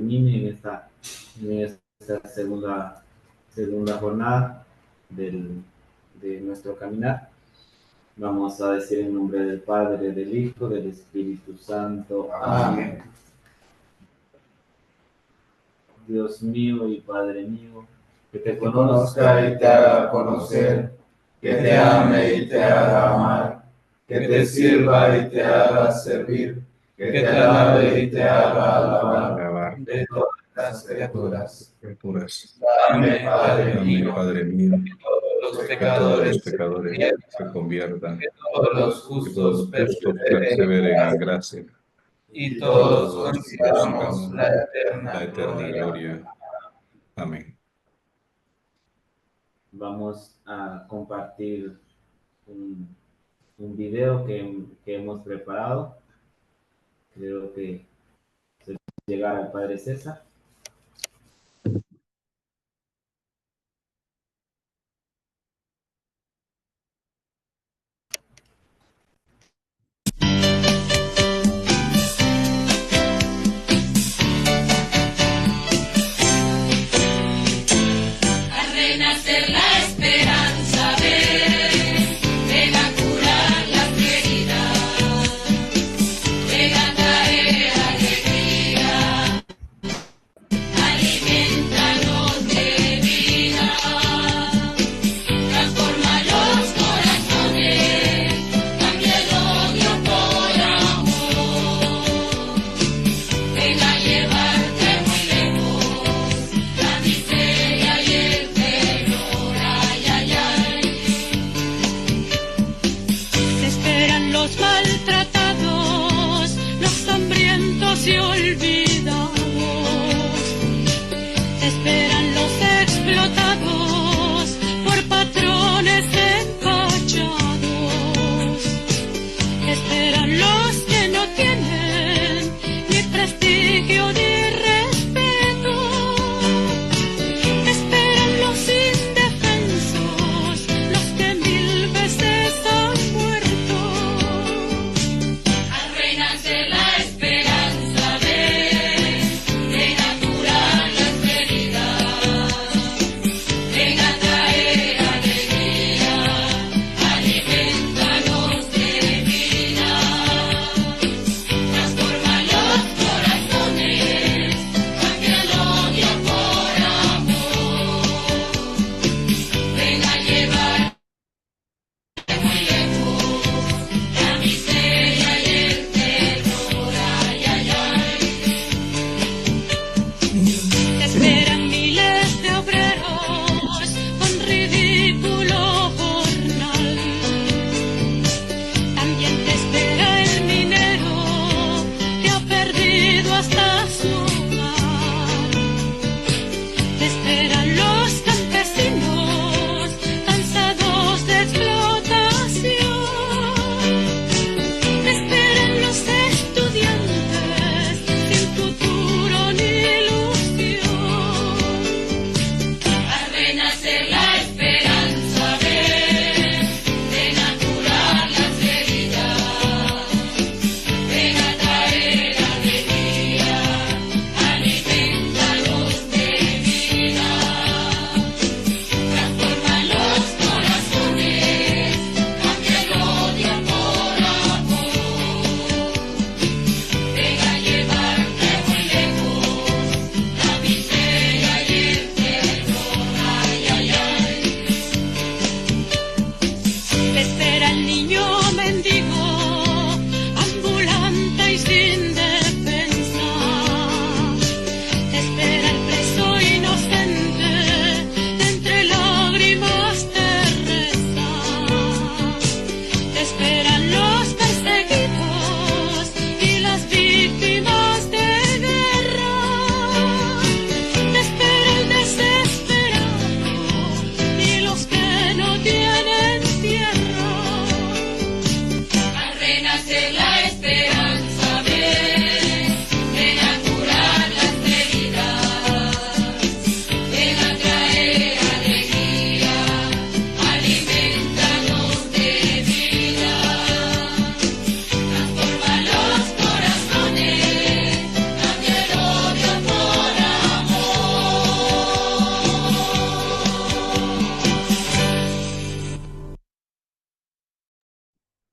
culmine en esta segunda jornada de nuestro caminar. Vamos a decir en nombre del Padre, del Hijo, del Espíritu Santo. Amén. Dios mío y Padre mío, que te conozca y te haga conocer, que te ame y te haga amar, que te sirva y te haga servir, que te alabe y te haga alabar de todas las criaturas. Dame, Padre mío, que todos los pecadores se conviertan, que todos los justos perseveren en gracia, y todos consigamos la eterna gloria. Amén. Vamos a compartir un video que hemos preparado. Creo que se llegará al Padre César.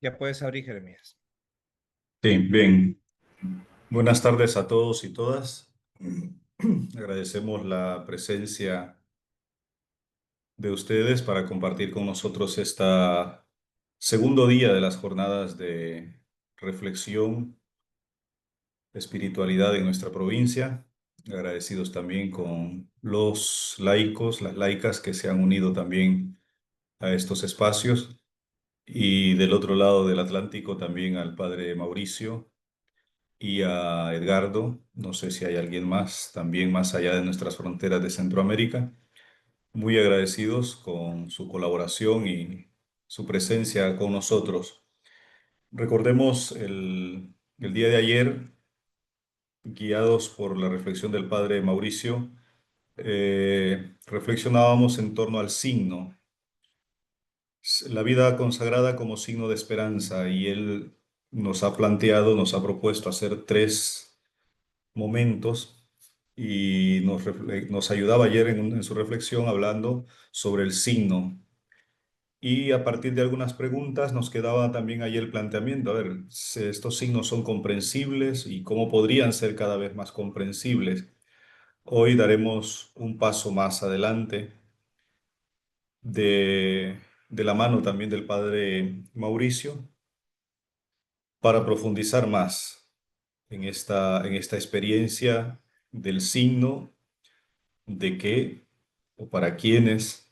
Ya puedes abrir, Jeremías. Sí, bien. Buenas tardes a todos y todas. Agradecemos la presencia de ustedes para compartir con nosotros esta segundo día de las jornadas de reflexión, espiritualidad en nuestra provincia. Agradecidos también con los laicos, las laicas que se han unido también a estos espacios. Y del otro lado del Atlántico también al padre Mauricio y a Edgardo. No sé si hay alguien más, también más allá de nuestras fronteras de Centroamérica. Muy agradecidos con su colaboración y su presencia con nosotros. Recordemos el día de ayer, guiados por la reflexión del padre Mauricio, reflexionábamos en torno al signo, la vida consagrada como signo de esperanza, y él nos ha planteado, nos ha propuesto hacer tres momentos y nos ayudaba ayer en su reflexión hablando sobre el signo. Y a partir de algunas preguntas nos quedaba también ahí el planteamiento, a ver, si estos signos son comprensibles y cómo podrían ser cada vez más comprensibles. Hoy daremos un paso más adelante de la mano también del padre Mauricio para profundizar más en esta experiencia del signo, de qué o para quiénes,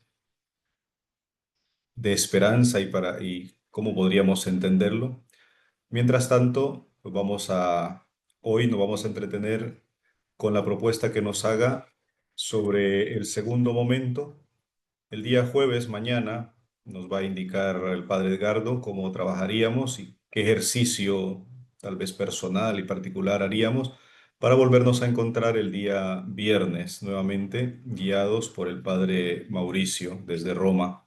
de esperanza y cómo podríamos entenderlo. Mientras tanto, hoy nos vamos a entretener con la propuesta que nos haga sobre el segundo momento. El día jueves, mañana, nos va a indicar el padre Edgardo cómo trabajaríamos y qué ejercicio, tal vez personal y particular, haríamos para volvernos a encontrar el día viernes nuevamente, guiados por el padre Mauricio desde Roma.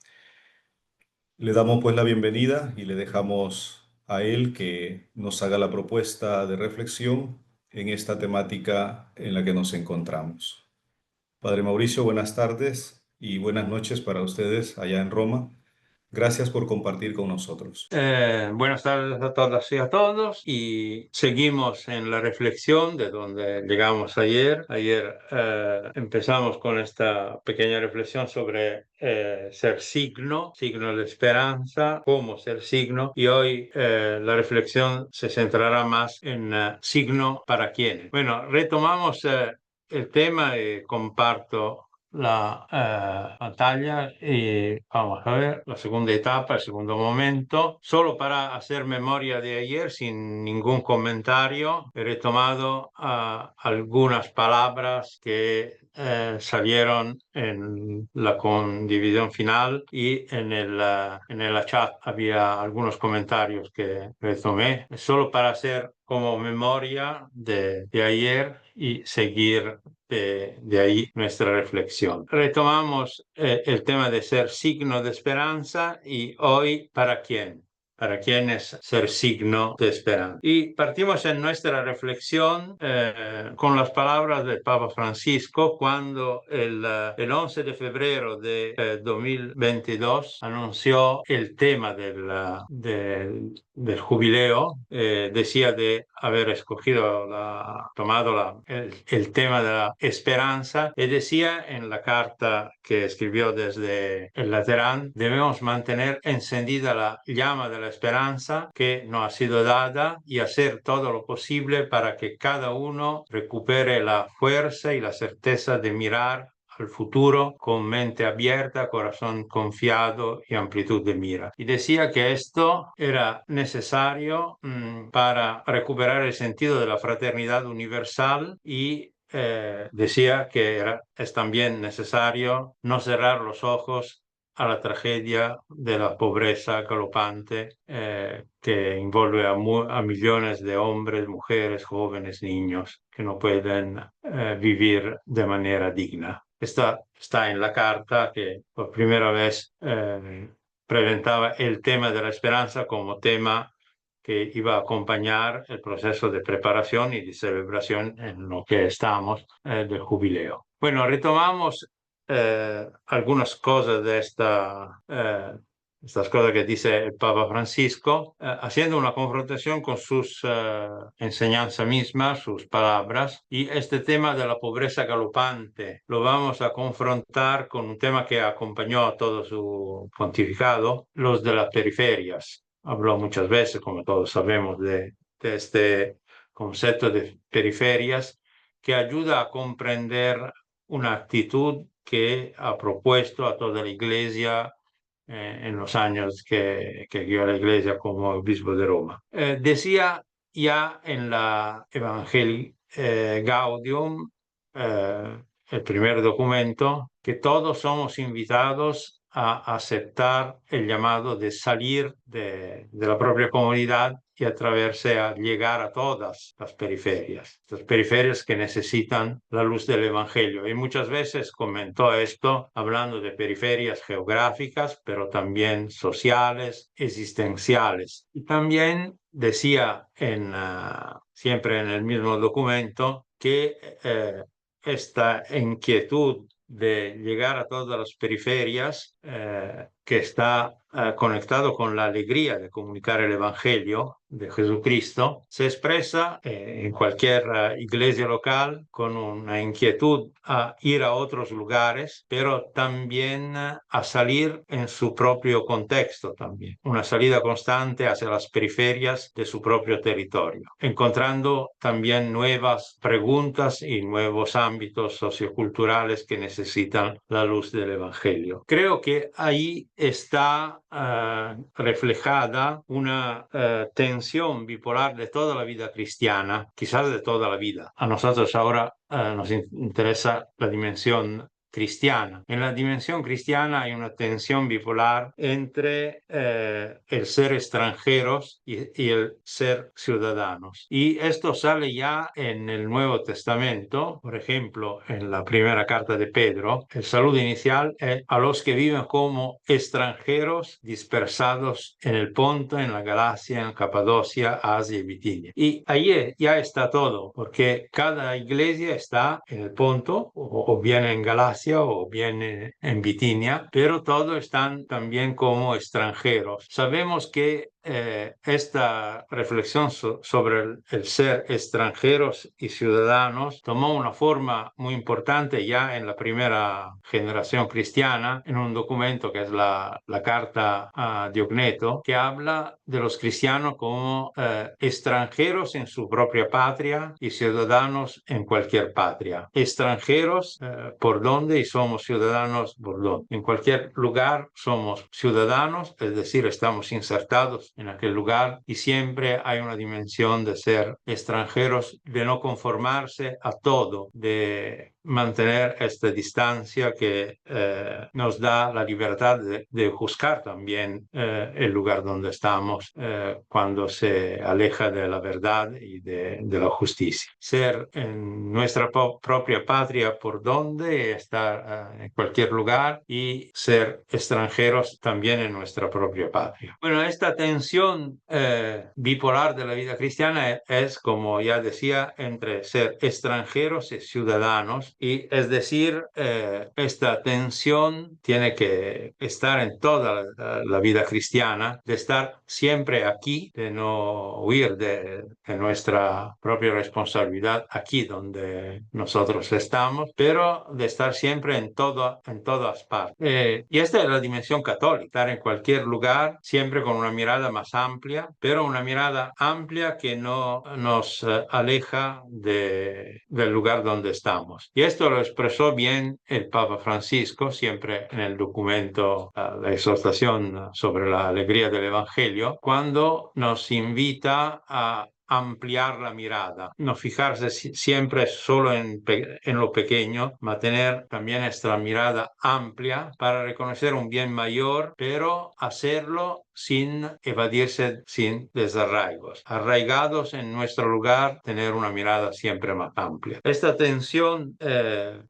Le damos pues la bienvenida y le dejamos a él que nos haga la propuesta de reflexión en esta temática en la que nos encontramos. Padre Mauricio, buenas tardes y buenas noches para ustedes allá en Roma. Gracias por compartir con nosotros. Buenas tardes a todas y a todos, y seguimos en la reflexión de donde llegamos ayer. Ayer empezamos con esta pequeña reflexión sobre ser signo, signo de esperanza, cómo ser signo, y hoy la reflexión se centrará más en signo para quiénes. Bueno, retomamos el tema y comparto la pantalla y vamos a ver la segunda etapa, el segundo momento. Solo para hacer memoria de ayer, sin ningún comentario, he retomado algunas palabras que salieron en la condivisión final, y en el chat había algunos comentarios que retomé, solo para hacer como memoria de ayer y seguir de ahí nuestra reflexión. Retomamos el tema de ser signo de esperanza, y hoy, ¿para quién? ¿Para quién es ser signo de esperanza? Y partimos en nuestra reflexión con las palabras del Papa Francisco cuando el 11 de febrero de 2022 anunció el tema del jubileo. Decía de haber escogido, tomado el tema de la esperanza, y decía en la carta que escribió desde el Laterán: debemos mantener encendida la llama de la esperanza que nos ha sido dada y hacer todo lo posible para que cada uno recupere la fuerza y la certeza de mirar al futuro con mente abierta, corazón confiado y amplitud de mira. Y decía que esto era necesario para recuperar el sentido de la fraternidad universal, y decía que es también necesario no cerrar los ojos a la tragedia de la pobreza galopante que envuelve a millones de hombres, mujeres, jóvenes, niños que no pueden vivir de manera digna. Está en la carta que por primera vez presentaba el tema de la esperanza como tema que iba a acompañar el proceso de preparación y de celebración en lo que estamos del jubileo. Bueno, retomamos algunas cosas de estas cosas que dice el Papa Francisco, haciendo una confrontación con sus enseñanzas mismas, sus palabras. Y este tema de la pobreza galopante lo vamos a confrontar con un tema que acompañó a todo su pontificado, los de las periferias. Habló muchas veces, como todos sabemos, de este concepto de periferias que ayuda a comprender una actitud que ha propuesto a toda la Iglesia en los años que guió a la Iglesia como obispo de Roma. Decía ya en la Evangelii Gaudium, el primer documento, que todos somos invitados a aceptar el llamado de salir de la propia comunidad y atreverse a llegar a todas las periferias que necesitan la luz del Evangelio. Y muchas veces comentó esto hablando de periferias geográficas, pero también sociales, existenciales. Y también decía siempre en el mismo documento que esta inquietud de llegar a todas las periferias, que está conectado con la alegría de comunicar el Evangelio de Jesucristo, se expresa en cualquier iglesia local con una inquietud a ir a otros lugares, pero también a salir en su propio contexto también, una salida constante hacia las periferias de su propio territorio, encontrando también nuevas preguntas y nuevos ámbitos socioculturales que necesitan la luz del Evangelio. Creo que ahí está reflejada una tensión bipolar de toda la vida cristiana, quizás de toda la vida. A nosotros ahora nos interesa la dimensión cristiana. En la dimensión cristiana hay una tensión bipolar entre el ser extranjeros y el ser ciudadanos. Y esto sale ya en el Nuevo Testamento, por ejemplo, en la primera carta de Pedro, el saludo inicial es a los que viven como extranjeros dispersados en el Ponto, en la Galacia, en Capadocia, Asia y Bitinia. Y ahí ya está todo, porque cada iglesia está en el Ponto o bien en Galacia o bien en Bitinia, pero todos están también como extranjeros. Sabemos que esta reflexión sobre el ser extranjeros y ciudadanos tomó una forma muy importante ya en la primera generación cristiana, en un documento que es la carta a Diogneto, que habla de los cristianos como extranjeros en su propia patria y ciudadanos en cualquier patria. Extranjeros por dónde y somos ciudadanos por dónde. En cualquier lugar somos ciudadanos, es decir, estamos insertados en aquel lugar, y siempre hay una dimensión de ser extranjeros, de no conformarse a todo, de mantener esta distancia que nos da la libertad de juzgar también el lugar donde estamos cuando se aleja de la verdad y de la justicia. Ser en nuestra propia patria por donde estar en cualquier lugar, y ser extranjeros también en nuestra propia patria. Bueno, esta tensión bipolar de la vida cristiana es, como ya decía, entre ser extranjeros y ciudadanos, y es decir, esta tensión tiene que estar en toda la vida cristiana, de estar siempre aquí, de no huir de nuestra propia responsabilidad aquí donde nosotros estamos, pero de estar siempre en todas partes. Y esta es la dimensión católica, estar en cualquier lugar, siempre con una mirada más amplia, pero una mirada amplia que no nos aleja del lugar donde estamos. Y esto lo expresó bien el Papa Francisco, siempre en el documento, la exhortación sobre la alegría del Evangelio, cuando nos invita a ampliar la mirada, no fijarse siempre solo en lo pequeño, mantener también esta mirada amplia para reconocer un bien mayor, pero hacerlo sin evadirse, sin desarraigos. Arraigados en nuestro lugar, tener una mirada siempre más amplia. Esta tensión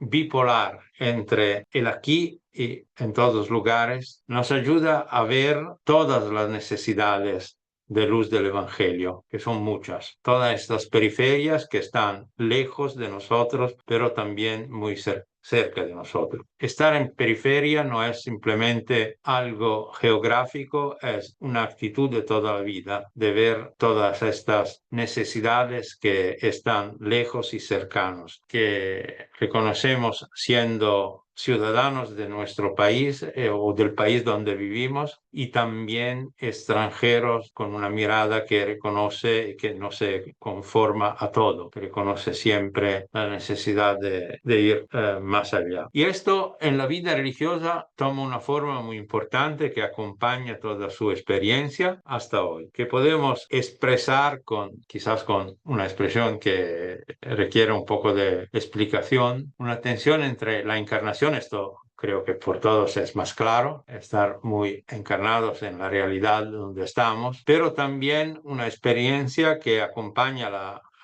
bipolar entre el aquí y en todos lugares nos ayuda a ver todas las necesidades de luz del Evangelio, que son muchas. Todas estas periferias que están lejos de nosotros, pero también muy cerca de nosotros. Estar en periferia no es simplemente algo geográfico, es una actitud de toda la vida, de ver todas estas necesidades que están lejos y cercanos, que reconocemos siendo ciudadanos de nuestro país o del país donde vivimos, y también extranjeros con una mirada que reconoce y que no se conforma a todo, que reconoce siempre la necesidad de ir más allá. Y esto en la vida religiosa toma una forma muy importante que acompaña toda su experiencia hasta hoy, que podemos expresar quizás con una expresión que requiere un poco de explicación, una tensión entre la encarnación. Esto creo que por todos es más claro, estar muy encarnados en la realidad donde estamos, pero también una experiencia que acompaña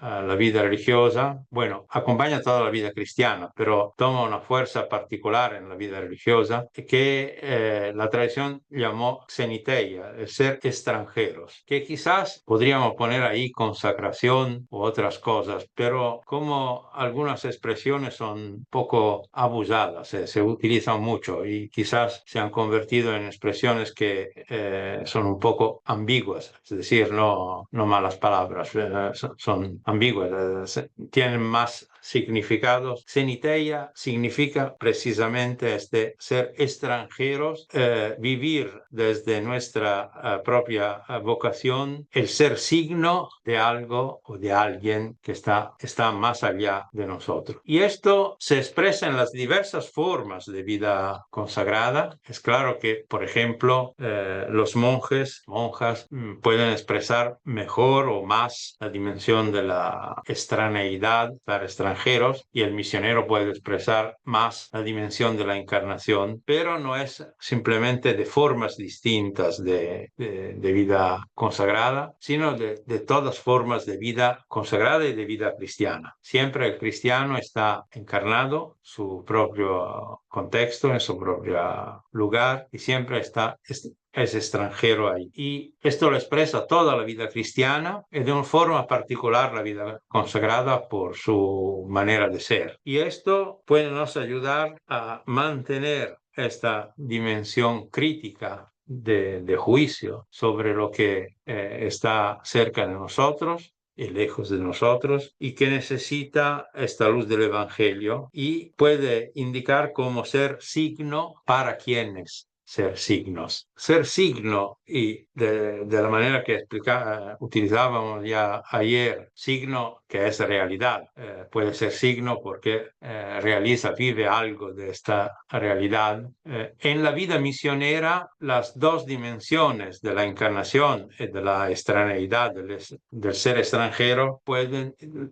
a la vida religiosa, bueno, acompaña toda la vida cristiana, pero toma una fuerza particular en la vida religiosa que la tradición llamó xeniteia, el ser extranjeros, que quizás podríamos poner ahí consagración u otras cosas, pero como algunas expresiones son poco abusadas, se utilizan mucho y quizás se han convertido en expresiones que son un poco ambiguas, es decir, no malas palabras, son ambiguas, tienen más significados. Xeniteia significa precisamente ser extranjeros, vivir desde nuestra propia vocación, el ser signo de algo o de alguien que está más allá de nosotros. Y esto se expresa en las diversas formas de vida consagrada. Es claro que, por ejemplo, los monjas pueden expresar mejor o más la dimensión de la extraneidad, estar extranjeros, y el misionero puede expresar más la dimensión de la encarnación, pero no es simplemente de formas distintas de vida consagrada, sino de todas formas de vida consagrada y de vida cristiana. Siempre el cristiano está encarnado, su propio contexto, en su propio lugar, y siempre es extranjero ahí. Y esto lo expresa toda la vida cristiana y de una forma particular la vida consagrada por su manera de ser. Y esto puede nos ayudar a mantener esta dimensión crítica de juicio sobre lo que está cerca de nosotros y lejos de nosotros, y que necesita esta luz del Evangelio, y puede indicar cómo ser signo para quienes ser signos. Ser signo, y de la manera que utilizábamos ya ayer, signo que es realidad. Puede ser signo porque vive algo de esta realidad. En la vida misionera, las dos dimensiones de la encarnación y de la extraneidad del ser extranjero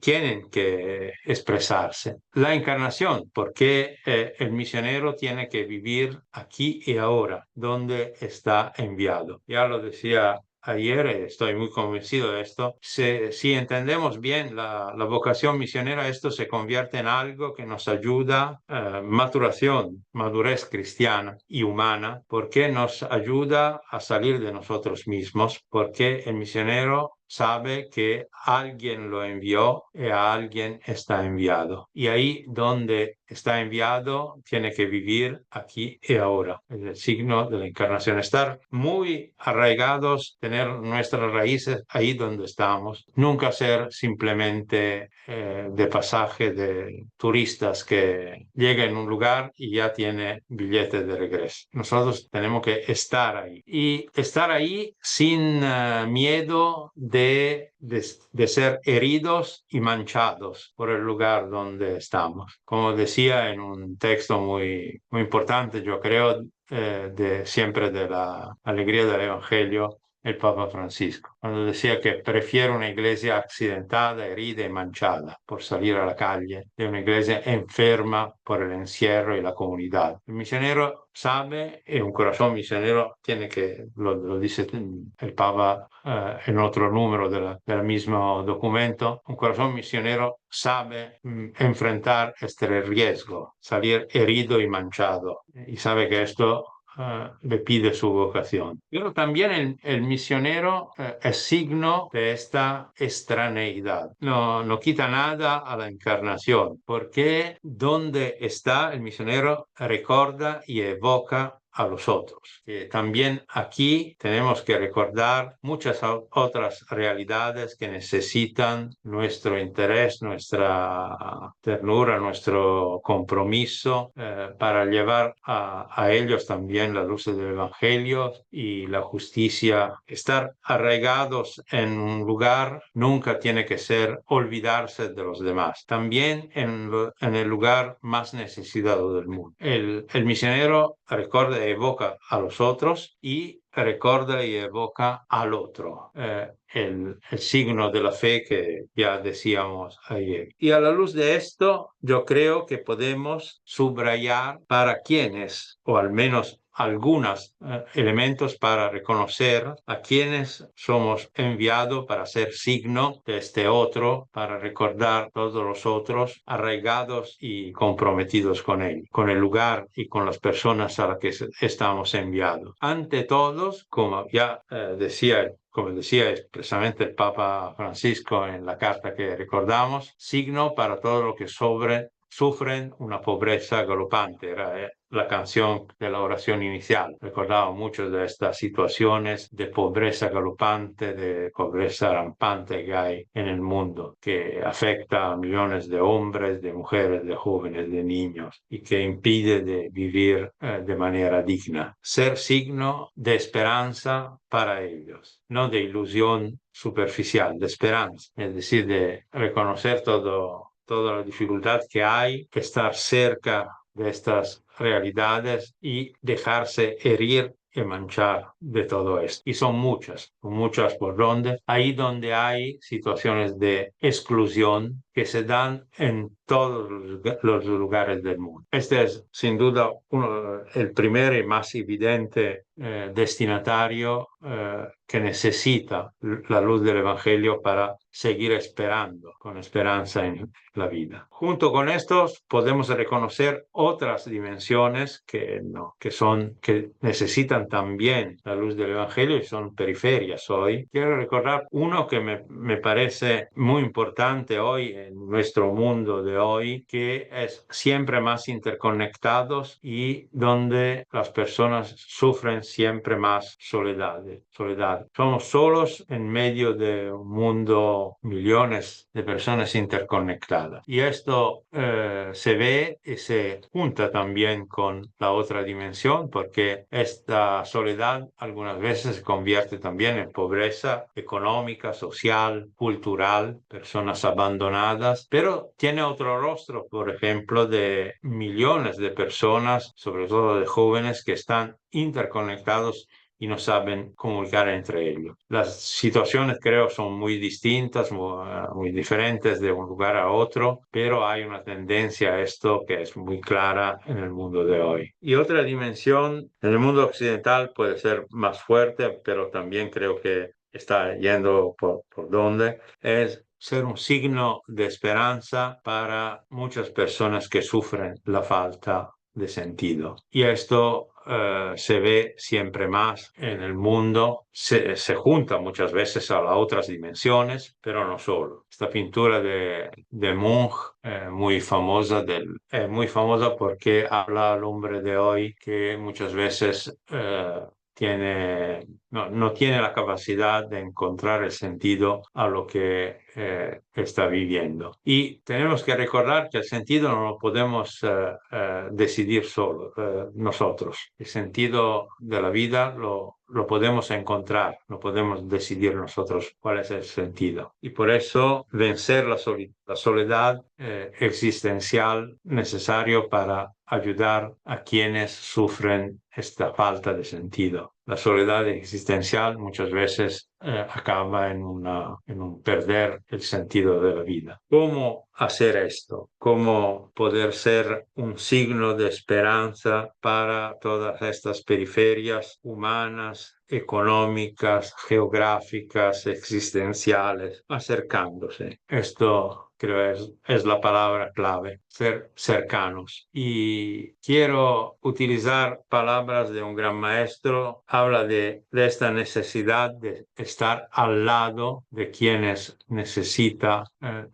tienen que expresarse. La encarnación, porque el misionero tiene que vivir aquí y ahora, donde está enviado. Ya lo decía ayer, estoy muy convencido de esto. Si entendemos bien la vocación misionera, esto se convierte en algo que nos ayuda a madurez cristiana y humana, porque nos ayuda a salir de nosotros mismos, porque el misionero sabe que alguien lo envió y a alguien está enviado. Y ahí donde está enviado tiene que vivir aquí y ahora. Es el signo de la encarnación. Estar muy arraigados, tener nuestras raíces ahí donde estamos. Nunca ser simplemente de pasaje, de turistas que llega en un lugar y ya tiene billete de regreso. Nosotros tenemos que estar ahí. Y estar ahí sin miedo de ser heridos y manchados por el lugar donde estamos. Como decía en un texto muy, muy importante, yo creo, siempre de la alegría del Evangelio, el Papa Francisco, cuando decía que prefiere una iglesia accidentada, herida y manchada por salir a la calle, de una iglesia enferma por el encierro y la comunidad. El misionero sabe, y un corazón misionero tiene que, lo dice el Papa en otro número del mismo documento, un corazón misionero sabe enfrentar este riesgo, salir herido y manchado, y sabe que esto le pide su vocación. Pero también el misionero es signo de esta extraneidad. No quita nada a la encarnación, porque donde está el misionero recuerda y evoca a los otros. También aquí tenemos que recordar muchas otras realidades que necesitan nuestro interés, nuestra ternura, nuestro compromiso para llevar a ellos también la luz del Evangelio y la justicia. Estar arraigados en un lugar nunca tiene que ser olvidarse de los demás. También en el lugar más necesitado del mundo. El misionero recuerda y evoca a los otros y recuerda y evoca al otro. El signo de la fe que ya decíamos ayer. Y a la luz de esto, yo creo que podemos subrayar para quienes, o al menos algunos elementos para reconocer a quienes somos enviados para ser signo de este otro, para recordar todos los otros arraigados y comprometidos con él, con el lugar y con las personas a las que estamos enviados. Ante todos, como ya como decía expresamente el Papa Francisco en la carta que recordamos, signo para todo lo que sufren una pobreza galopante. Era la canción de la oración inicial. Recordaba muchas de estas situaciones de pobreza galopante, de pobreza rampante que hay en el mundo, que afecta a millones de hombres, de mujeres, de jóvenes, de niños y que impide de vivir de manera digna. Ser signo de esperanza para ellos, no de ilusión superficial, de esperanza, es decir, de reconocer toda la dificultad que hay, estar cerca de estas realidades y dejarse herir y manchar de todo esto. Y son muchas por donde. Ahí donde hay situaciones de exclusión que se dan en todos los lugares del mundo. Este es sin duda el primer y más evidente destinatario que necesita la luz del Evangelio para seguir esperando, con esperanza en la vida. Junto con estos podemos reconocer otras dimensiones que necesitan también la luz del Evangelio y son periferias hoy. Quiero recordar uno que me parece muy importante hoy en nuestro mundo de hoy, que es siempre más interconectados y donde las personas sufren siempre más soledad. Somos solos en medio de un mundo, millones de personas interconectadas. Y esto se ve y se junta también con la otra dimensión, porque esta soledad algunas veces se convierte también en pobreza económica, social, cultural, personas abandonadas, pero tiene otro rostro, por ejemplo, de millones de personas, sobre todo de jóvenes, que están interconectados y no saben comunicar entre ellos. Las situaciones creo son muy distintas, muy diferentes de un lugar a otro, pero hay una tendencia a esto que es muy clara en el mundo de hoy. Y otra dimensión en el mundo occidental puede ser más fuerte, pero también creo que está yendo por donde es ser un signo de esperanza para muchas personas que sufren la falta de sentido. Y esto se ve siempre más en el mundo, se junta muchas veces a las otras dimensiones, pero no solo. Esta pintura de Munch, muy famosa porque habla al hombre de hoy que muchas veces no tiene la capacidad de encontrar el sentido a lo que está viviendo. Y tenemos que recordar que el sentido no lo podemos decidir solo nosotros. El sentido de la vida lo podemos encontrar, no podemos decidir nosotros cuál es el sentido. Y por eso vencer la soledad existencial necesario para ayudar a quienes sufren esta falta de sentido. La soledad existencial muchas veces acaba en un perder el sentido de la vida. ¿Cómo hacer esto? ¿Cómo poder ser un signo de esperanza para todas estas periferias humanas, económicas, geográficas, existenciales, acercándose? Esto creo es la palabra clave, ser cercanos. Y quiero utilizar palabras de un gran maestro, habla de esta necesidad de estar al lado de quienes necesitan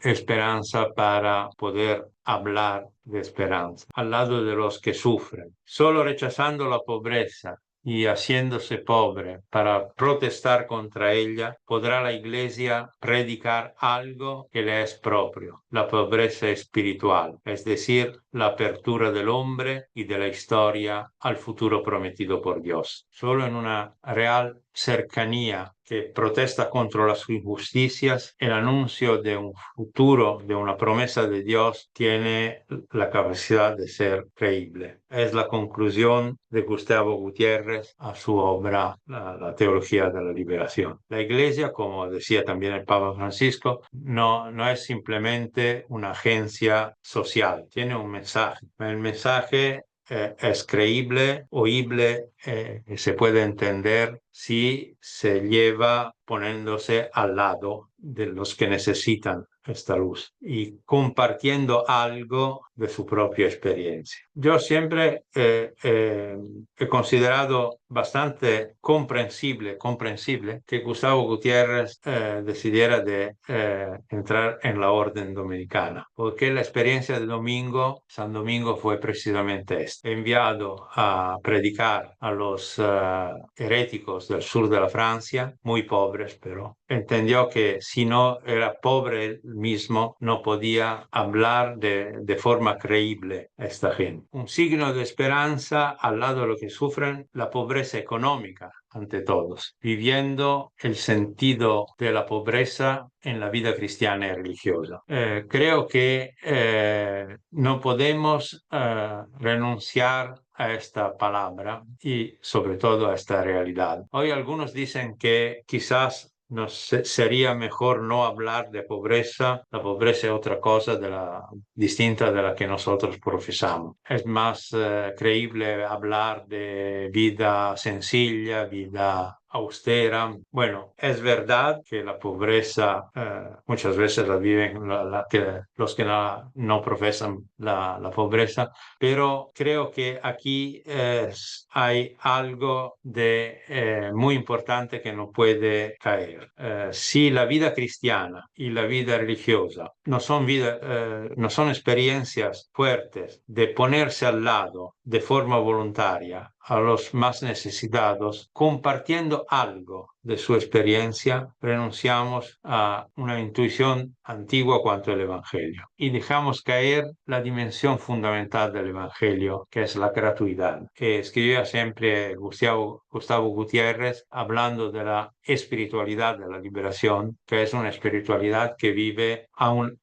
esperanza para poder hablar de esperanza, al lado de los que sufren. Solo rechazando la pobreza y haciéndose pobre para protestar contra ella, podrá la Iglesia predicar algo que le es propio, la pobreza espiritual, es decir, la apertura del hombre y de la historia al futuro prometido por Dios. Solo en una real cercanía que protesta contra las injusticias, el anuncio de un futuro, de una promesa de Dios, tiene la capacidad de ser creíble. Es la conclusión de Gustavo Gutiérrez a su obra, la Teología de la Liberación. La Iglesia, como decía también el Papa Francisco, no es simplemente una agencia social, tiene un mensaje. El mensaje es creíble, oíble, se puede entender si se lleva poniéndose al lado de los que necesitan esta luz y compartiendo algo de su propia experiencia. Yo siempre he considerado bastante comprensible que Gustavo Gutiérrez decidiera de entrar en la orden dominicana, porque la experiencia de domingo, San Domingo, fue precisamente esta. Enviado a predicar a los heréticos del sur de la Francia, muy pobres, pero entendió que si no era pobre él mismo, no podía hablar de forma creíble a esta gente. Un signo de esperanza al lado de lo que sufren, la pobreza económica ante todos, viviendo el sentido de la pobreza en la vida cristiana y religiosa. Creo que no podemos renunciar a esta palabra y sobre todo a esta realidad. Hoy algunos dicen que quizás sería mejor no hablar de pobreza. La pobreza es otra cosa distinta de la que nosotros profesamos. Es más creíble hablar de vida sencilla, vida austera. Bueno, es verdad que la pobreza muchas veces la viven los que no profesan la pobreza, pero creo que aquí hay algo de muy importante que no puede caer. Si la vida cristiana y la vida religiosa no son experiencias fuertes de ponerse al lado de forma voluntaria a los más necesitados, compartiendo algo de su experiencia, renunciamos a una intuición antigua cuanto al Evangelio y dejamos caer la dimensión fundamental del Evangelio, que es la gratuidad, que escribía siempre Gustavo Gutiérrez, hablando de la espiritualidad de la liberación, que es una espiritualidad que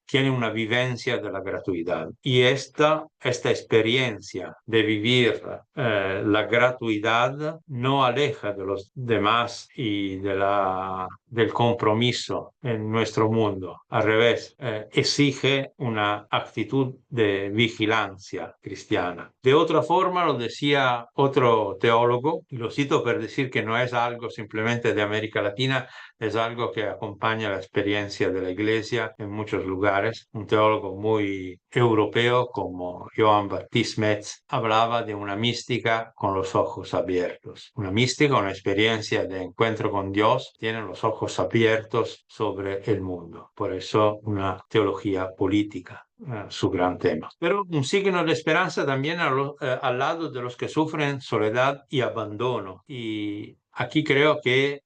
tiene una vivencia de la gratuidad. Y esta experiencia de vivir la gratuidad no aleja de los demás y del compromiso en nuestro mundo. Al revés, exige una actitud de vigilancia cristiana. De otra forma, lo decía otro teólogo, y lo cito para decir que no es algo simplemente de América Latina, es algo que acompaña la experiencia de la Iglesia en muchos lugares. Un teólogo muy europeo como Johann Baptist Metz hablaba de una mística con los ojos abiertos. Una mística, una experiencia de encuentro con Dios, tiene los ojos abiertos sobre el mundo. Por eso una teología política. Su gran tema. Pero un signo de esperanza también al lado de los que sufren soledad y abandono. Y aquí creo que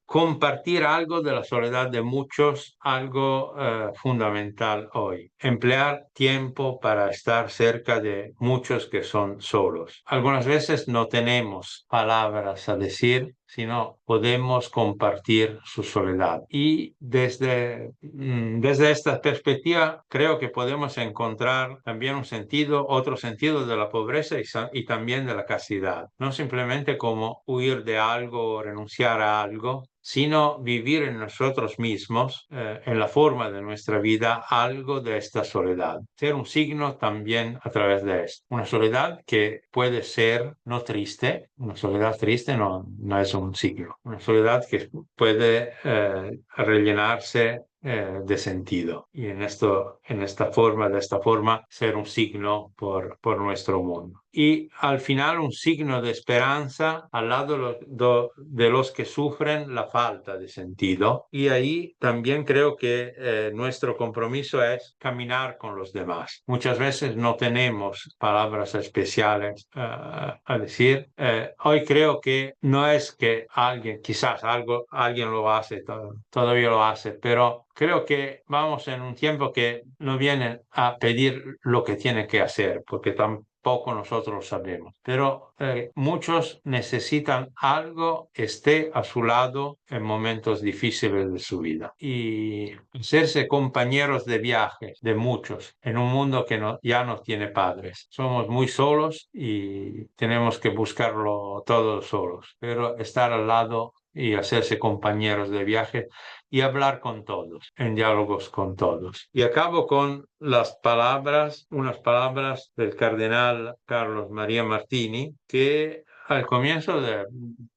compartir algo de la soledad de muchos, algo fundamental hoy. Emplear tiempo para estar cerca de muchos que son solos. Algunas veces no tenemos palabras a decir, sino podemos compartir su soledad. Y desde esta perspectiva, creo que podemos encontrar también otro sentido de la pobreza y también de la castidad. No simplemente como huir de algo o renunciar a algo, sino vivir en nosotros mismos, en la forma de nuestra vida, algo de esta soledad. Ser un signo también a través de esto. Una soledad que puede ser no triste, una soledad triste no es un signo. Una soledad que puede rellenarse de sentido. Y en esta forma, ser un signo por nuestro mundo. Y al final un signo de esperanza al lado de los que sufren la falta de sentido. Y ahí también creo que nuestro compromiso es caminar con los demás. Muchas veces no tenemos palabras especiales a decir. Hoy creo que no es que quizás alguien lo hace, todavía lo hace, pero creo que vamos en un tiempo que no vienen a pedir lo que tienen que hacer, porque tampoco nosotros lo sabemos. Pero muchos necesitan algo que esté a su lado en momentos difíciles de su vida. Y hacerse compañeros de viaje de muchos en un mundo que ya no tiene padres. Somos muy solos y tenemos que buscarlo todos solos. Pero estar al lado y hacerse compañeros de viaje y hablar con todos, en diálogos con todos. Y acabo con unas palabras del cardenal Carlos María Martini, que al comienzo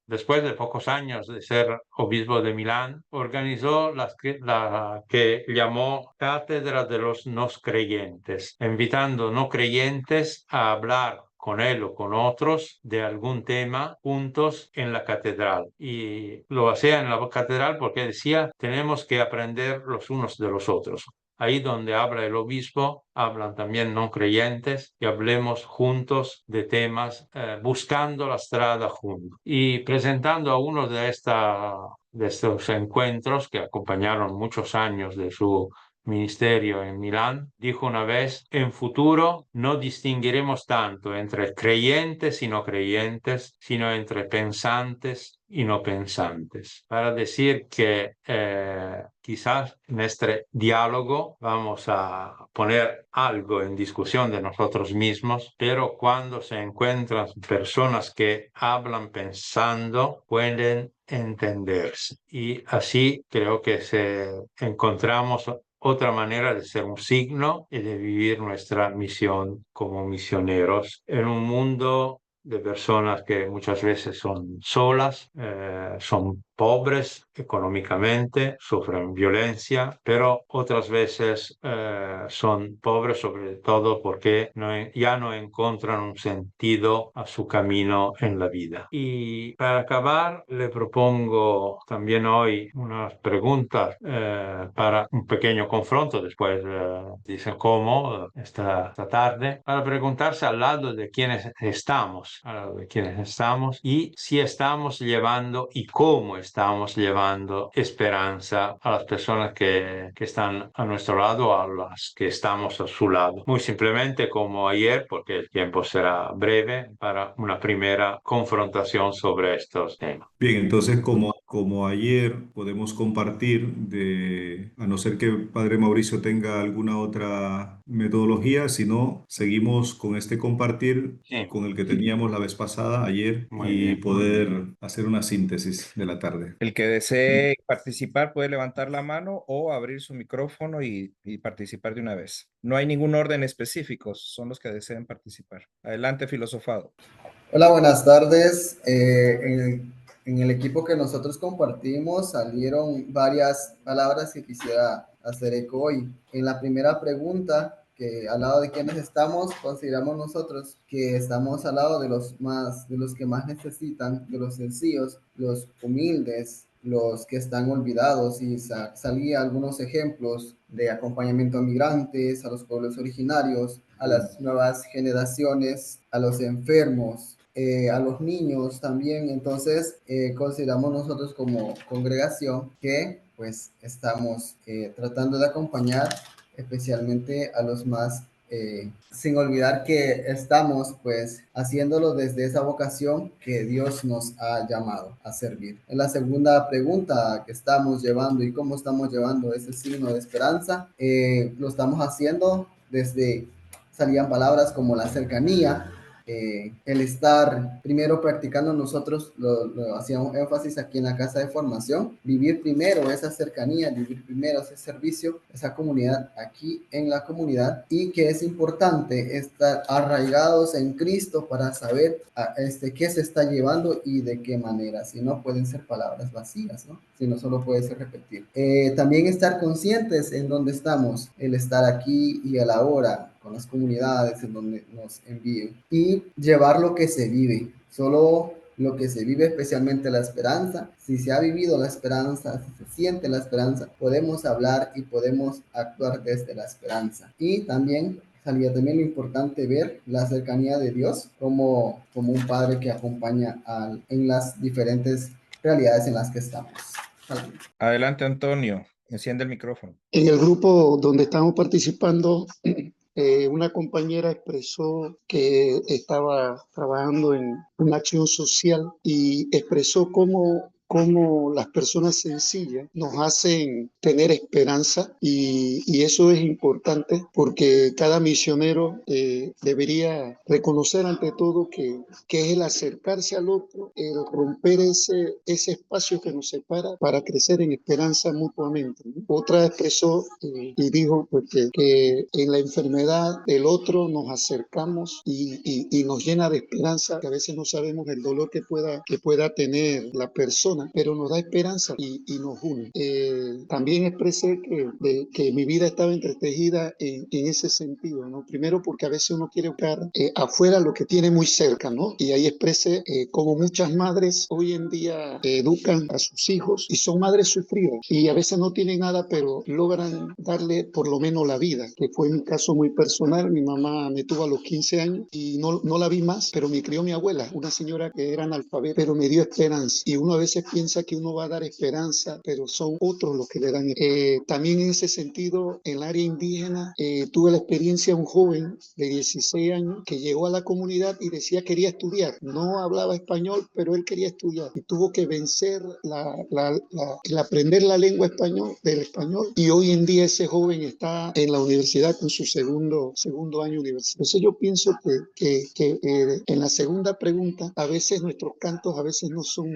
después de pocos años de ser obispo de Milán, organizó la que llamó Cátedra de los No Creyentes, invitando no creyentes a hablar con él o con otros de algún tema juntos en la catedral. Y lo hacía en la catedral porque decía, tenemos que aprender los unos de los otros. Ahí donde habla el obispo, hablan también no creyentes y hablemos juntos de temas, buscando la estrada juntos. Y presentando a uno de estos encuentros que acompañaron muchos años de su ministerio en Milán, dijo una vez, en futuro no distinguiremos tanto entre creyentes y no creyentes, sino entre pensantes y no pensantes, para decir que quizás en este diálogo vamos a poner algo en discusión de nosotros mismos, pero cuando se encuentran personas que hablan pensando, pueden entenderse. Y así creo que encontramos otra manera de ser un signo y de vivir nuestra misión como misioneros en un mundo de personas que muchas veces son solas, son pobres económicamente, sufren violencia, pero otras veces son pobres sobre todo porque ya no encuentran un sentido a su camino en la vida. Y para acabar, le propongo también hoy unas preguntas para un pequeño confronto, después dicen cómo esta tarde, para preguntarse al lado de quiénes estamos, y si estamos llevando y cómo estamos llevando esperanza a las personas que están a nuestro lado, a las que estamos a su lado. Muy simplemente como ayer, porque el tiempo será breve, para una primera confrontación sobre estos temas. Bien, entonces como ayer podemos compartir a no ser que Padre Mauricio tenga alguna otra metodología, si no, seguimos con este compartir Sí, con el que teníamos la vez pasada, ayer, muy y bien. poder hacer una síntesis de la tarde. El que desee participar puede levantar la mano o abrir su micrófono y participar de una vez. No hay ningún orden específico, son los que deseen participar. Adelante, filosofado. Hola, buenas tardes. En el equipo que nosotros compartimos salieron varias palabras que quisiera hacer eco hoy. En la primera pregunta, que al lado de quienes estamos, consideramos nosotros que estamos al lado de los que más necesitan, de los sencillos, los humildes, los que están olvidados, y salía algunos ejemplos de acompañamiento a migrantes, a los pueblos originarios, a las nuevas generaciones, a los enfermos, a los niños también. Entonces consideramos nosotros como congregación que pues estamos tratando de acompañar especialmente a los más, sin olvidar que estamos pues haciéndolo desde esa vocación que Dios nos ha llamado a servir. En la segunda pregunta que estamos llevando y cómo estamos llevando ese signo de esperanza, lo estamos haciendo salían palabras como la cercanía, el estar primero practicando nosotros, lo hacíamos énfasis aquí en la casa de formación, vivir primero esa cercanía, vivir primero ese servicio, esa comunidad aquí en la comunidad, y que es importante estar arraigados en Cristo para saber qué se está llevando y de qué manera, si no pueden ser palabras vacías, ¿no? Si no solo puede ser repetir. También estar conscientes en dónde estamos, el estar aquí y a la hora, con las comunidades en donde nos envíen, y llevar lo que se vive, solo lo que se vive, especialmente la esperanza. Si se ha vivido la esperanza, si se siente la esperanza, podemos hablar y podemos actuar desde la esperanza. Y también salía también lo importante ver la cercanía de Dios como un padre que acompaña en las diferentes realidades en las que estamos. Adelante, Antonio. Enciende el micrófono. En el grupo donde estamos participando, una compañera expresó que estaba trabajando en una acción social y expresó cómo las personas sencillas nos hacen tener esperanza, y eso es importante porque cada misionero debería reconocer ante todo que es el acercarse al otro, el romper ese espacio que nos separa para crecer en esperanza mutuamente, ¿no? Otra expresó y dijo pues, que en la enfermedad del otro nos acercamos y nos llena de esperanza, que a veces no sabemos el dolor que pueda tener la persona, pero nos da esperanza y nos une. También expresé que mi vida estaba entretejida en ese sentido, ¿no? Primero porque a veces uno quiere buscar afuera lo que tiene muy cerca, ¿no? Y ahí expresé como muchas madres hoy en día educan a sus hijos y son madres sufridas y a veces no tienen nada, pero logran darle por lo menos la vida, que fue mi caso muy personal. Mi mamá me tuvo a los 15 años y no la vi más, pero me crió mi abuela, una señora que era analfabeta, pero me dio esperanza. Y uno a veces piensa que uno va a dar esperanza, pero son otros los que le dan. También en ese sentido, en el área indígena, tuve la experiencia de un joven de 16 años que llegó a la comunidad y decía que quería estudiar. No hablaba español, pero él quería estudiar y tuvo que vencer el aprender la lengua del español, y hoy en día ese joven está en la universidad con su segundo año universitario. Entonces yo pienso que en la segunda pregunta, a veces nuestros cantos a veces no son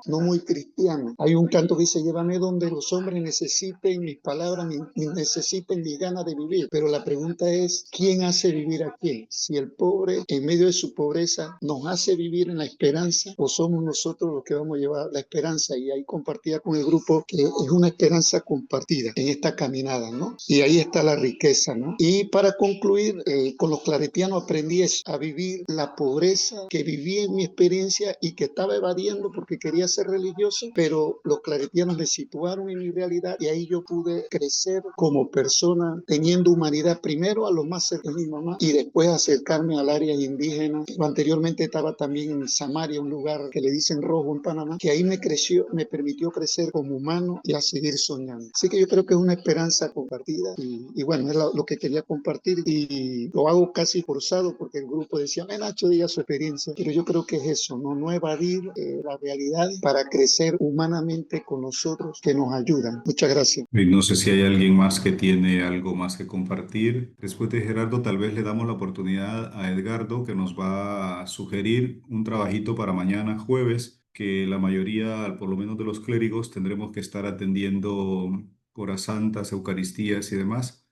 no muy cristianos. Hay un canto que dice: llévame donde los hombres necesiten mis palabras, ni necesiten mis ganas de vivir. Pero la pregunta es, ¿quién hace vivir a quién? Si el pobre en medio de su pobreza nos hace vivir en la esperanza, o somos nosotros los que vamos a llevar la esperanza. Y ahí compartía con el grupo que es una esperanza compartida en esta caminada, ¿no? Y ahí está la riqueza, ¿no? Y para concluir, con los claretianos aprendí a vivir la pobreza que viví en mi experiencia y que estaba evadiendo porque quería ser religioso, pero los claretianos me situaron en mi realidad y ahí yo pude crecer como persona, teniendo humanidad primero a los más cercanos de mi mamá y después acercarme al área indígena. Anteriormente estaba también en Samaria, un lugar que le dicen Rojo en Panamá, que ahí me permitió crecer como humano y a seguir soñando. Así que yo creo que es una esperanza compartida y bueno, es lo que quería compartir, y lo hago casi forzado porque el grupo decía: Nacho, diga su experiencia, pero yo creo que es eso, no evadir la realidad para crecer humanamente con nosotros que nos ayudan. Muchas gracias. Y no sé si hay alguien más que tiene algo más que compartir. Después de Gerardo, tal vez le damos la oportunidad a Edgardo, que nos va a sugerir un trabajito para mañana jueves, que la mayoría, por lo menos de los clérigos, tendremos que estar atendiendo horas santas, eucaristías y demás.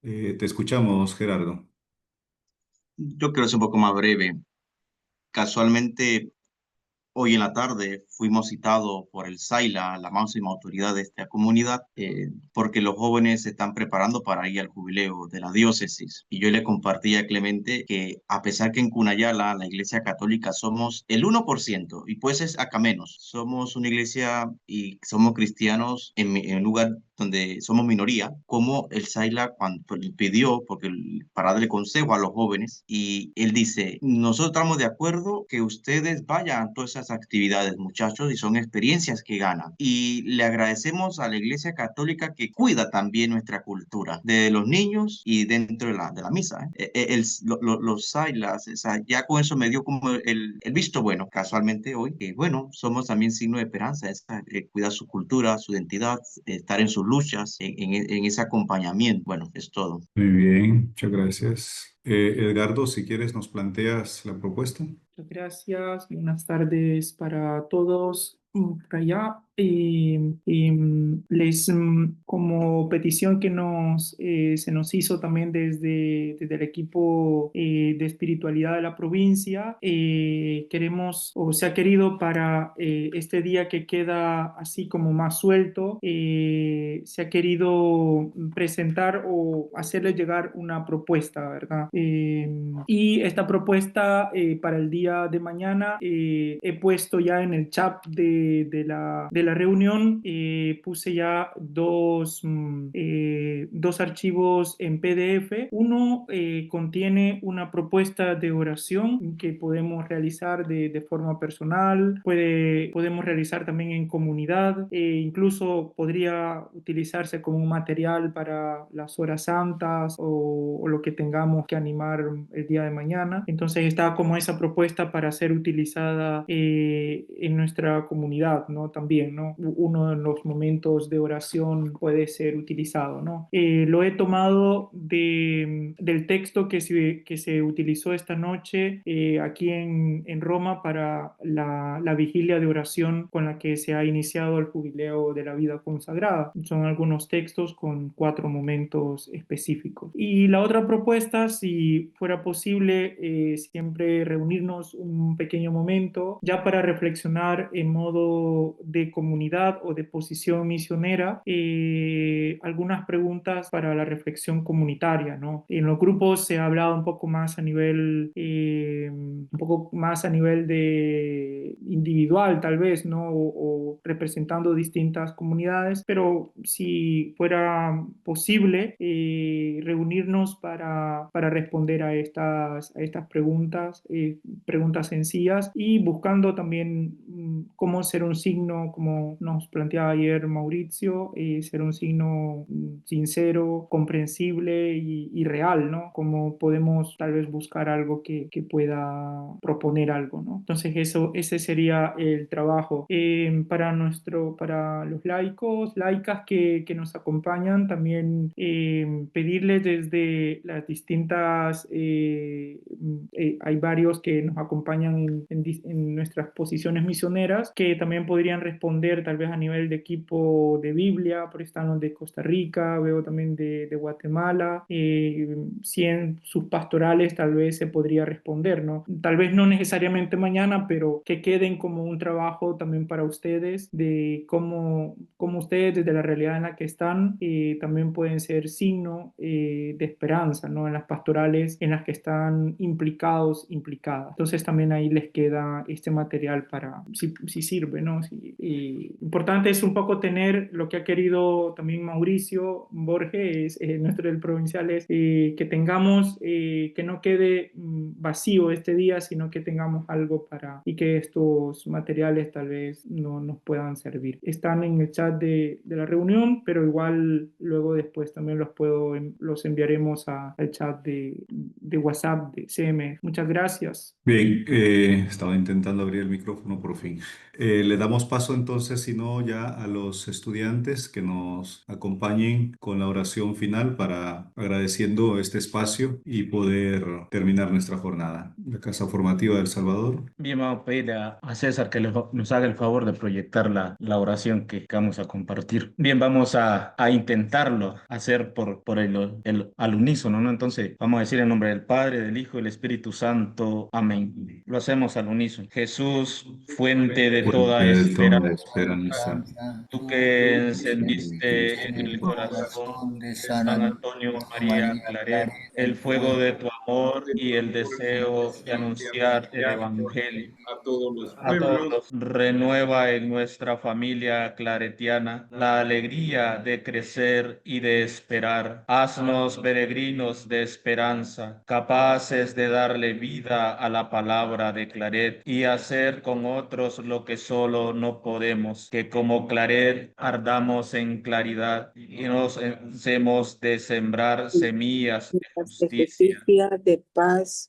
Te escuchamos, Gerardo. Yo quiero ser un poco más breve. Casualmente, hoy en la tarde fuimos citados por el SAILA, la máxima autoridad de esta comunidad, porque los jóvenes se están preparando para ir al jubileo de la diócesis. Y yo le compartí a Clemente que a pesar que en Cunayala, la iglesia católica, somos el 1%, y pues es acá menos. Somos una iglesia y somos cristianos en un lugar donde somos minoría, como el SAILA cuando pidió, para darle consejo a los jóvenes, y él dice: nosotros estamos de acuerdo que ustedes vayan a todas esas actividades, muchachos, y son experiencias que ganan. Y le agradecemos a la Iglesia Católica que cuida también nuestra cultura, de los niños y dentro de la misa. Los SAILAs, o sea, ya con eso me dio como el visto bueno, casualmente hoy, que bueno, somos también signo de esperanza, cuidar su cultura, su identidad, estar en sus luchas, en ese acompañamiento. Bueno, es todo. Muy bien, muchas gracias. Edgardo, si quieres, nos planteas la propuesta. Muchas gracias, buenas tardes para todos por allá. Como petición que se nos hizo también desde el equipo de espiritualidad de la provincia, queremos o se ha querido para este día que queda así como más suelto, se ha querido presentar o hacerle llegar una propuesta, ¿verdad? Y esta propuesta para el día de mañana he puesto ya en el chat de la reunión, puse ya dos archivos en PDF. Uno contiene una propuesta de oración que podemos realizar de forma personal, podemos realizar también en comunidad, incluso podría utilizarse como un material para las horas santas o lo que tengamos que animar el día de mañana. Entonces está como esa propuesta para ser utilizada en nuestra comunidad, ¿no? También, ¿no? Uno de los momentos de oración puede ser utilizado, ¿no? Lo he tomado del texto que se utilizó esta noche aquí en Roma para la vigilia de oración con la que se ha iniciado el jubileo de la vida consagrada. Son algunos textos con 4 momentos específicos. Y la otra propuesta, si fuera posible, siempre reunirnos un pequeño momento ya para reflexionar en modo de comunidad o de posición misionera, algunas preguntas para la reflexión comunitaria, ¿no? En los grupos se ha hablado un poco más a nivel de individual, tal vez, ¿no? O representando distintas comunidades, pero si fuera posible reunirnos para responder a estas preguntas, preguntas sencillas, y buscando también cómo ser un signo, como nos planteaba ayer Mauricio, ser un signo sincero, comprensible y real, ¿no? Cómo podemos tal vez buscar algo que pueda proponer algo, ¿no? Entonces ese sería el trabajo. Para los laicas que nos acompañan, también pedirles desde las distintas, hay varios que nos acompañan en nuestras posiciones misioneras, que también podrían responder tal vez a nivel de equipo de Biblia, por están los de Costa Rica, veo también de Guatemala, si en sus pastorales tal vez se podría responder, ¿no? Tal vez no necesariamente mañana, pero que queden como un trabajo también para ustedes de cómo ustedes desde la realidad en la que están también pueden ser signo de esperanza, ¿no? En las pastorales en las que están implicadas. Entonces también ahí les queda este material para, si sirve, ¿no? Importante es un poco tener lo que ha querido también Mauricio Borges, nuestro del provincial, es que tengamos, que no quede vacío este día, sino que tengamos algo y que estos materiales tal vez no nos puedan servir. Están en el chat de la reunión, pero igual luego después también los enviaremos al chat de WhatsApp de CM. Muchas gracias. Bien, estaba intentando abrir el micrófono por fin. Le damos paso entonces, si no, ya a los estudiantes que nos acompañen con la oración final para agradeciendo este espacio y poder terminar nuestra jornada. La Casa Formativa del Salvador. Bien, vamos a pedirle a César que nos haga el favor de proyectar la oración que vamos a compartir. Bien, vamos a intentarlo hacer por al unísono, ¿no? Entonces, vamos a decir en nombre del Padre, del Hijo y del Espíritu Santo. Amén. Lo hacemos al unísono. Jesús, fuente de toda esperanza, tú que encendiste en el corazón de San Antonio María Claret el fuego de tu amor y el deseo de anunciar el Evangelio a todos los a pueblos. todos, renueva en nuestra familia claretiana la alegría de crecer y de esperar. Haznos peregrinos de esperanza, capaces de darle vida a la palabra de Claret y hacer con otros lo que solo no podemos, que como Claret ardamos en claridad y nos hemos de sembrar semillas de justicia de paz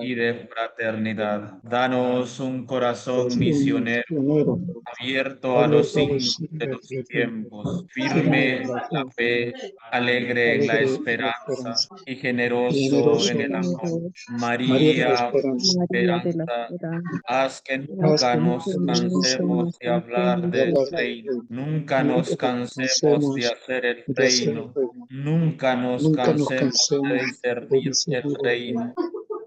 y de fraternidad. Danos un corazón misionero abierto a los signos de los tiempos, firme en la fe, alegre en la esperanza y generoso en el amor. María, esperanza, haz que nunca nos cansemos de hablar del reino, nunca nos cansemos de hacer el reino, nunca nos cansemos de servir el reino.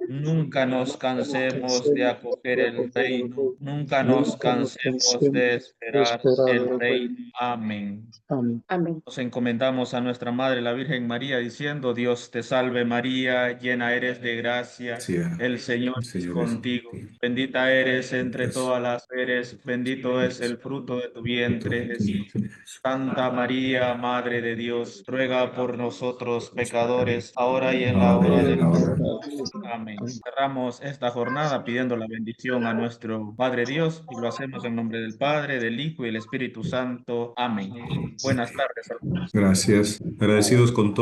Nunca nos cansemos de acoger el reino, nunca nos cansemos de esperar el reino. Amén. Amén. Nos encomendamos a nuestra Madre, la Virgen María, diciendo: Dios te salve María, llena eres de gracia, el Señor es contigo. Bendita eres entre todas las mujeres, bendito es el fruto de tu vientre, Jesús. Santa María, Madre de Dios, ruega por nosotros pecadores, ahora y en la hora de nuestra muerte. Amén. Cerramos esta jornada pidiendo la bendición a nuestro Padre Dios y lo hacemos en nombre del Padre, del Hijo y del Espíritu Santo. Amén. Buenas tardes. Gracias. Agradecidos con todos.